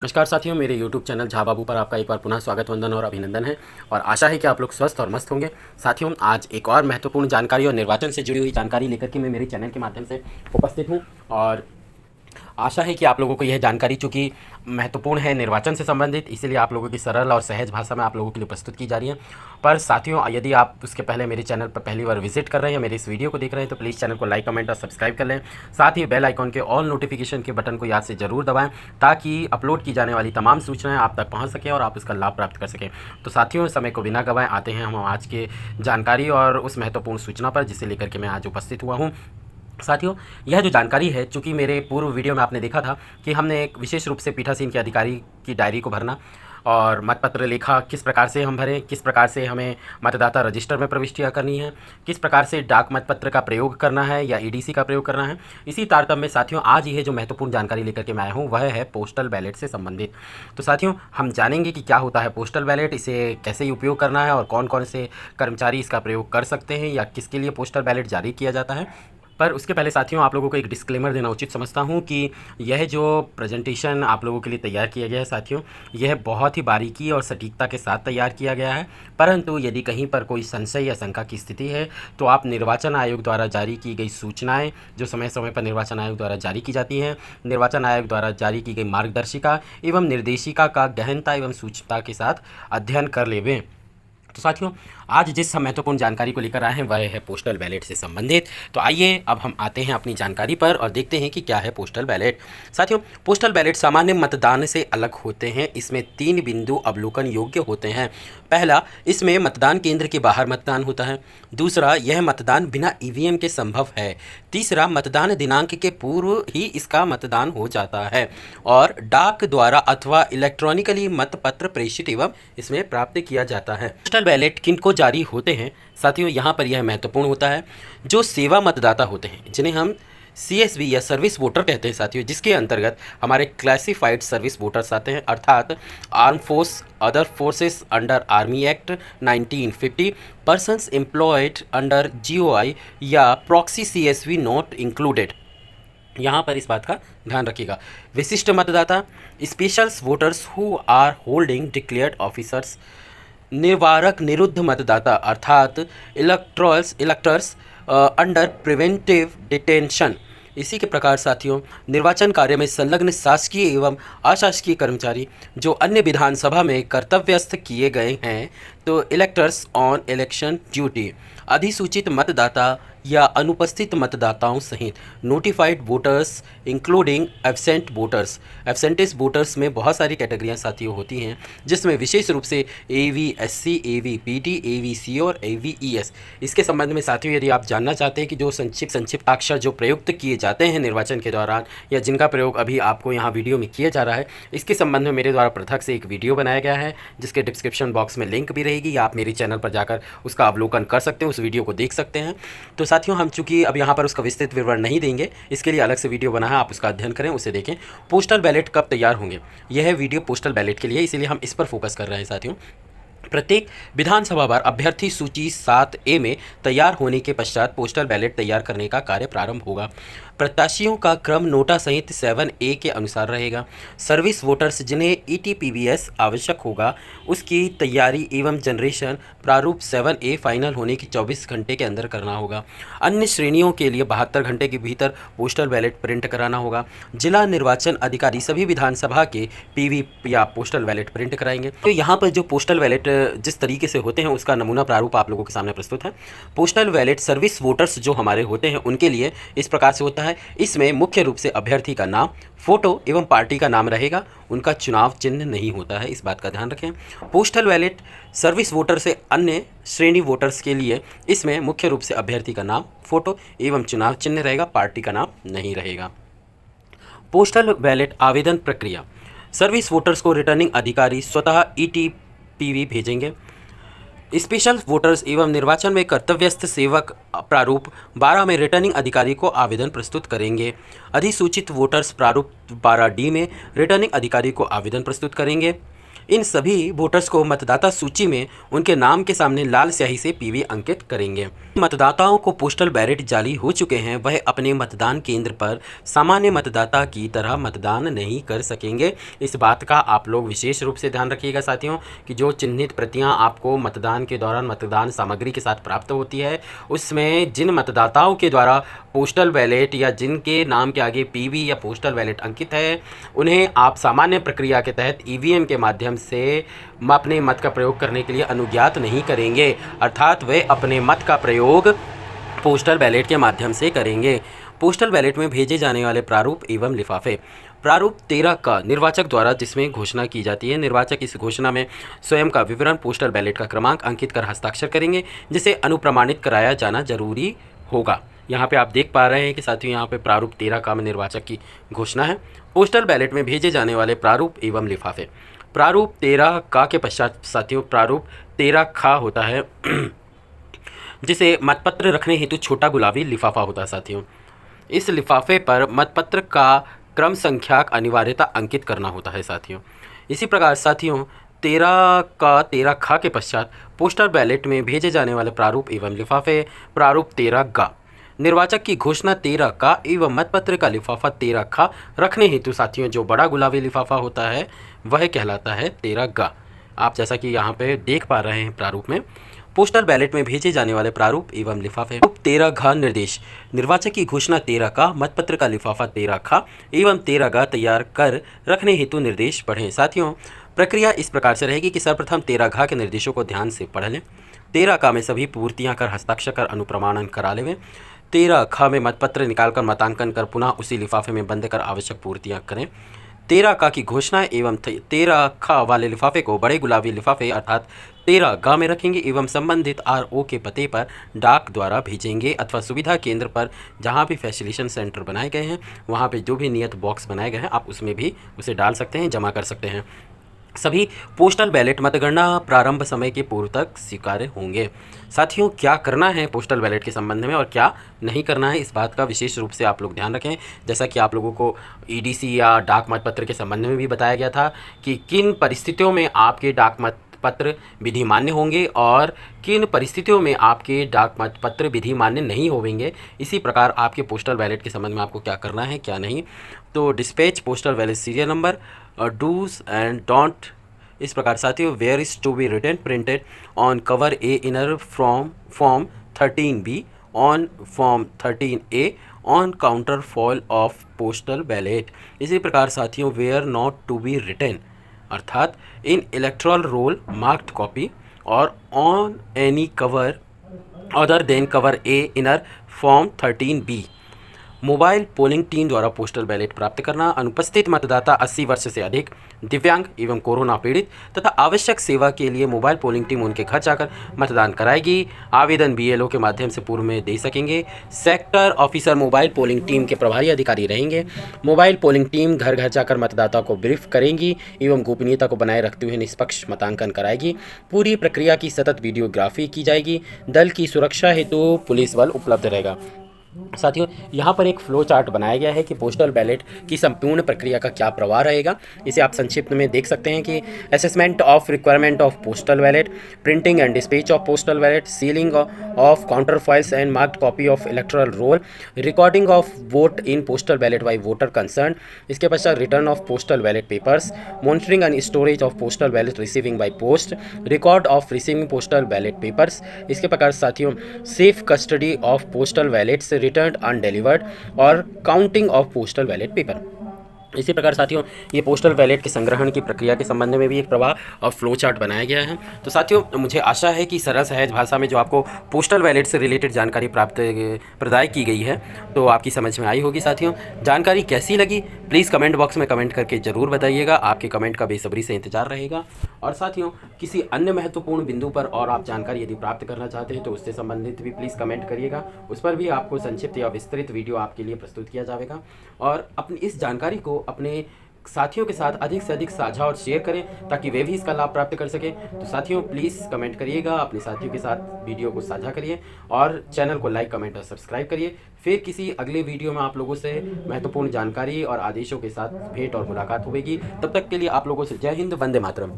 नमस्कार साथियों, मेरे YouTube चैनल झा बाबू पर आपका एक बार पुनः स्वागत, वंदन और अभिनंदन है। और आशा है कि आप लोग स्वस्थ और मस्त होंगे। साथियों, आज एक और महत्वपूर्ण जानकारी और निर्वाचन से जुड़ी हुई जानकारी लेकर के मैं मेरे चैनल के माध्यम से उपस्थित हूँ। और आशा है कि आप लोगों को यह जानकारी, चूँकि महत्वपूर्ण है, निर्वाचन से संबंधित, इसीलिए आप लोगों की सरल और सहज भाषा में आप लोगों के लिए प्रस्तुत की जा रही है। पर साथियों, यदि आप उसके पहले मेरे चैनल पर पहली बार विजिट कर रहे हैं या मेरे इस वीडियो को देख रहे हैं तो प्लीज़ चैनल को लाइक, कमेंट और सब्सक्राइब कर लें। साथ ही बेल आइकॉन के ऑल नोटिफिकेशन के बटन को याद से ज़रूर दबाएं, ताकि अपलोड की जाने वाली तमाम सूचनाएं आप तक पहुंच सकें और आप उसका लाभ प्राप्त कर सकें। तो साथियों, समय को बिना गंवाए आते हैं हम आज के जानकारी और उस महत्वपूर्ण सूचना पर, जिसे लेकर के मैं आज उपस्थित हुआ हूँ। साथियों, यह जो जानकारी है, चूँकि मेरे पूर्व वीडियो में आपने देखा था कि हमने एक विशेष रूप से पीठासीन के अधिकारी की डायरी को भरना और मतपत्र लेखा किस प्रकार से हम भरें, किस प्रकार से हमें मतदाता रजिस्टर में प्रविष्टियाँ करनी है, किस प्रकार से डाक मतपत्र का प्रयोग करना है या ईडीसी का प्रयोग करना है। इसी तारतम्य में साथियों, आज यह जो महत्वपूर्ण जानकारी लेकर के मैं आया हूँ वह है पोस्टल बैलेट से संबंधित। तो साथियों, हम जानेंगे कि क्या होता है पोस्टल बैलेट, इसे कैसे उपयोग करना है और कौन कौन से कर्मचारी इसका प्रयोग कर सकते हैं या किसके लिए पोस्टल बैलेट जारी किया जाता है। पर उसके पहले साथियों, आप लोगों को एक डिस्क्लेमर देना उचित समझता हूँ कि यह जो प्रेजेंटेशन आप लोगों के लिए तैयार किया गया है साथियों, यह बहुत ही बारीकी और सटीकता के साथ तैयार किया गया है। परंतु यदि कहीं पर कोई संशय या शंका की स्थिति है तो आप निर्वाचन आयोग द्वारा जारी की गई सूचनाएं, जो समय समय पर निर्वाचन आयोग द्वारा जारी की जाती हैं, निर्वाचन आयोग द्वारा जारी की गई मार्गदर्शिका एवं निर्देशिका का गहनता एवं सूक्ष्मता के साथ अध्ययन कर लेवें। तो साथियों, आज जिस महत्वपूर्ण जानकारी को लेकर आए हैं वह है पोस्टल बैलेट से संबंधित। तो आइए अब हम आते हैं अपनी जानकारी पर और देखते हैं कि क्या है पोस्टल बैलेट। साथियों, पोस्टल बैलेट सामान्य मतदान से अलग होते हैं। इसमें 3 बिंदु अवलोकन योग्य होते हैं। पहला, इसमें मतदान केंद्र के बाहर मतदान होता है। दूसरा, यह मतदान बिना ईवीएम के संभव है। तीसरा, मतदान दिनांक के पूर्व ही इसका मतदान हो जाता है और डाक द्वारा अथवा इलेक्ट्रॉनिकली मतपत्र प्रेषित एवं इसमें प्राप्त किया जाता है। पोस्टल बैलेट किनको जारी होते हैं साथियों, यहाँ पर यह महत्वपूर्ण होता है। जो सेवा मतदाता होते हैं, जिन्हें हम CSV या सर्विस वोटर कहते हैं साथियों, जिसके अंतर्गत हमारे क्लासिफाइड सर्विस वोटर्स आते हैं, अर्थात arm force, other forces under army act 1950, persons employed under GOI या प्रॉक्सी CSV नॉट इंक्लूडेड। यहाँ पर इस बात का ध्यान रखिएगा। विशिष्ट मतदाता, specials voters who are holding declared officers, निवारक निरुद्ध मतदाता अर्थात इलेक्टर्स अंडर प्रिवेंटिव डिटेंशन। इसी के प्रकार साथियों, निर्वाचन कार्य में संलग्न शासकीय एवं अशासकीय कर्मचारी जो अन्य विधानसभा में कर्तव्यस्थ किए गए हैं, तो इलेक्टर्स ऑन इलेक्शन ड्यूटी। अधिसूचित मतदाता या अनुपस्थित मतदाताओं सहित notified voters including absent voters. Absentees voters में बहुत सारी कैटेगरियां साथियों होती हैं, जिसमें विशेष रूप से AV SC, AV PT, AV CO और AV ES। इसके संबंध में साथियों, यदि आप जानना चाहते हैं कि जो संक्षिप्त अक्षर जो प्रयुक्त किए जाते हैं निर्वाचन के दौरान या जिनका प्रयोग अभी आपको यहाँ वीडियो में किया जा रहा है, इसके संबंध में मेरे द्वारा पृथक से एक वीडियो बनाया गया है, जिसके डिस्क्रिप्शन बॉक्स में लिंक भी रहेगी। आप मेरे चैनल पर जाकर उसका अवलोकन कर सकते हैं, उस वीडियो को देख सकते हैं। तो साथियों, हम चूंकि अब यहाँ पर उसका विस्तृत विवरण नहीं देंगे, इसके लिए अलग से वीडियो बना है, आप उसका अध्ययन करें, उसे देखें। पोस्टल बैलेट कब तैयार होंगे, यह वीडियो पोस्टल बैलेट के लिए, इसीलिए हम इस पर फोकस कर रहे हैं साथियों। प्रत्येक विधानसभा बार अभ्यर्थी सूची 7A में तैयार होने के पश्चात पोस्टल बैलेट तैयार करने का कार्य प्रारंभ होगा। प्रत्याशियों का क्रम नोटा सहित 7A के अनुसार रहेगा। सर्विस वोटर्स जिन्हें ETPBS आवश्यक होगा, उसकी तैयारी एवं जनरेशन प्रारूप 7A फाइनल होने की 24 घंटे के अंदर करना होगा। अन्य श्रेणियों के लिए 72 घंटे के भीतर पोस्टल बैलेट प्रिंट कराना होगा। जिला निर्वाचन अधिकारी सभी विधानसभा के PV या पोस्टल बैलेट प्रिंट कराएंगे। तो यहाँ पर जो पोस्टल बैलेट जिस तरीके से होते हैं उसका नमूना प्रारूप आप लोगों के सामने प्रस्तुत है। पोस्टल बैलेट सर्विस वोटर्स जो हमारे होते हैं उनके लिए इस प्रकार से होता है। इसमें मुख्य रूप से अभ्यर्थी का नाम, फोटो एवं पार्टी का नाम रहेगा। उनका चुनाव चिन्ह नहीं होता है, इस बात का ध्यान रखें। पोस्टल बैलेट सर्विस वोटर से अन्य श्रेणी वोटर्स के लिए इसमें मुख्य रूप से अभ्यर्थी का नाम, फोटो एवं चुनाव चिन्ह रहेगा, पार्टी का नाम नहीं रहेगा। पोस्टल बैलेट आवेदन प्रक्रिया, सर्विस वोटर्स को रिटर्निंग अधिकारी स्वतः ETPV भेजेंगे। स्पेशल वोटर्स एवं निर्वाचन में कर्तव्यस्थ सेवक प्रारूप 12 में रिटर्निंग अधिकारी को आवेदन प्रस्तुत करेंगे। अधिसूचित वोटर्स प्रारूप 12D में रिटर्निंग अधिकारी को आवेदन प्रस्तुत करेंगे। इन सभी वोटर्स को मतदाता सूची में उनके नाम के सामने लाल स्याही से पीवी अंकित करेंगे। मतदाताओं को पोस्टल बैलेट जारी हो चुके हैं, वह अपने मतदान केंद्र पर सामान्य मतदाता की तरह मतदान नहीं कर सकेंगे। इस बात का आप लोग विशेष रूप से ध्यान रखिएगा साथियों कि जो चिन्हित प्रतियां आपको मतदान के दौरान मतदान सामग्री के साथ प्राप्त होती है, उसमें जिन मतदाताओं के द्वारा पोस्टल बैलेट या जिनके नाम के आगे पीवी या पोस्टल बैलेट अंकित है, उन्हें आप सामान्य प्रक्रिया के तहत ईवीएम के माध्यम से अपने मत का प्रयोग करने के लिए अनुज्ञात नहीं करेंगे, अर्थात वे अपने मत का प्रयोग पोस्टल बैलेट के माध्यम से करेंगे। पोस्टल बैलेट में भेजे जाने वाले प्रारूप एवं लिफाफे। प्रारूप 13 का निर्वाचक द्वारा जिसमें घोषणा की जाती है, निर्वाचक इस घोषणा में स्वयं का विवरण, पोस्टल बैलेट का क्रमांक अंकित कर हस्ताक्षर करेंगे, जिसे अनुप्रमाणित कराया जाना जरूरी होगा। यहाँ पे आप देख पा रहे हैं कि साथियों यहाँ पे प्रारूप 13 का में निर्वाचक की घोषणा है। पोस्टल बैलेट में भेजे जाने वाले प्रारूप एवं लिफाफे। प्रारूप 13 का के पश्चात साथियों प्रारूप 13 खा होता है जिसे मतपत्र रखने हेतु छोटा गुलाबी लिफाफा होता है साथियों। इस लिफाफे पर मतपत्र का क्रम संख्याक अनिवार्यता अंकित करना होता है साथियों। इसी प्रकार साथियों 13 का 13 खा के पश्चात पोस्टल बैलेट में भेजे जाने वाले प्रारूप एवं लिफाफे। प्रारूप 13 गा। निर्वाचक की घोषणा 13 का एवं मतपत्र का लिफाफा 13 खा रखने हेतु साथियों जो बड़ा गुलाबी लिफाफा होता है वह कहलाता है 13 गा। आप जैसा कि यहाँ पे देख पा रहे हैं प्रारूप में पोस्टल बैलेट में भेजे जाने वाले प्रारूप एवं लिफाफे। 13 घ निर्देश। निर्वाचक की घोषणा 13 का, मतपत्र का लिफाफा 13 खा एवं 13 ग तैयार कर रखने हेतु निर्देश पढ़ें। साथियों प्रक्रिया इस प्रकार से रहेगी कि सर्वप्रथम 13 घ के निर्देशों को ध्यान से पढ़ लें। 13 का में सभी पूर्तियां कर हस्ताक्षर कर अनुप्रमाणन करा लें। 13 ख में मतपत्र निकालकर मतांकन कर पुनः उसी लिफाफे में बंद कर आवश्यक पूर्तियां करें। 13 का की घोषणा एवं 13 ख वाले लिफाफे को बड़े गुलाबी लिफाफे अर्थात 13 ग में रखेंगे एवं संबंधित RO के पते पर डाक द्वारा भेजेंगे अथवा सुविधा केंद्र पर जहां भी फैसिलिटेशन सेंटर बनाए गए हैं वहां पे जो भी नियत बॉक्स बनाए गए हैं आप उसमें भी उसे डाल सकते हैं, जमा कर सकते हैं। सभी पोस्टल बैलेट मतगणना प्रारंभ समय के पूर्व तक स्वीकार्य होंगे। साथियों क्या करना है पोस्टल बैलेट के संबंध में और क्या नहीं करना है, इस बात का विशेष रूप से आप लोग ध्यान रखें। जैसा कि आप लोगों को EDC या डाक मतपत्र के संबंध में भी बताया गया था कि किन परिस्थितियों में आपके डाक मतपत्र विधि मान्य होंगे और किन परिस्थितियों में आपके डाक मतपत्र विधि मान्य नहीं होंगे। इसी प्रकार आपके पोस्टल बैलेट के संबंध में आपको क्या करना है क्या नहीं। तो dispatch postal ballot serial number, dos and don't इस प्रकार साथियों where is to be written printed on cover a inner from form 13B on form 13A on counterfoil of postal ballot. इसी प्रकार साथियों where not to be written अर्थात in electoral roll marked copy और on any cover other than cover a inner form 13B। Mobile polling team द्वारा postal ballot प्राप्त करना। अनुपस्थित मतदाता 80 वर्ष से अधिक, दिव्यांग एवं कोरोना पीड़ित तथा आवश्यक सेवा के लिए मोबाइल पोलिंग टीम उनके घर जाकर मतदान कराएगी। आवेदन BLO के माध्यम से पूर्व में दे सकेंगे। Sector officer mobile polling team के प्रभारी अधिकारी रहेंगे। मोबाइल पोलिंग टीम घर घर जाकर मतदाता को ब्रीफ करेंगी एवं गोपनीयता को बनाए रखते हुए निष्पक्ष मतांकन कराएगी। पूरी प्रक्रिया की सतत वीडियोग्राफी की जाएगी। दल की सुरक्षा हेतु पुलिस बल उपलब्ध रहेगा। साथियों यहाँ पर एक फ्लो चार्ट बनाया गया है कि पोस्टल बैलेट की संपूर्ण प्रक्रिया का क्या प्रवाह रहेगा। इसे आप संक्षिप्त में देख सकते हैं कि assessment of requirement of postal ballot, printing and dispatch of postal ballot, ceiling of counter foils and marked copy of electoral roll, recording of vote in postal ballot by voter concern. इसके पश्चात return of postal ballot papers, monitoring and storage of postal ballot receiving by post, record of receiving postal ballot papers. इसके प्रकार साथियों safe custody of postal ballets returned undelivered और counting of postal ballot paper. इसी प्रकार साथियों ये postal ballot के संग्रहण की प्रक्रिया के संबंध में भी एक प्रवाह और फ्लो चार्ट बनाया गया है। तो साथियों मुझे आशा है कि सरल सहज भाषा में जो आपको पोस्टल बैलेट से रिलेटेड जानकारी प्रदान की गई है तो आपकी समझ में आई होगी। साथियों जानकारी कैसी लगी प्लीज़ कमेंट बॉक्स में कमेंट करके ज़रूर बताइएगा। आपके कमेंट का बेसब्री से इंतजार रहेगा। और साथियों किसी अन्य महत्वपूर्ण बिंदु पर और आप जानकारी यदि प्राप्त करना चाहते हैं तो उससे संबंधित भी प्लीज़ कमेंट करिएगा। उस पर भी आपको संक्षिप्त या विस्तृत वीडियो आपके लिए प्रस्तुत किया जाएगा। और अपनी इस जानकारी को अपने साथियों के साथ अधिक से अधिक साझा और शेयर करें ताकि वे भी इसका लाभ प्राप्त कर सकें। तो साथियों प्लीज़ कमेंट करिएगा, अपने साथियों के साथ वीडियो को साझा करिए और चैनल को लाइक कमेंट और सब्सक्राइब करिए। फिर किसी अगले वीडियो में आप लोगों से महत्वपूर्ण जानकारी और आदेशों के साथ भेंट और मुलाकात होगी। तब तक के लिए आप लोगों से जय हिंद, वंदे मातरम।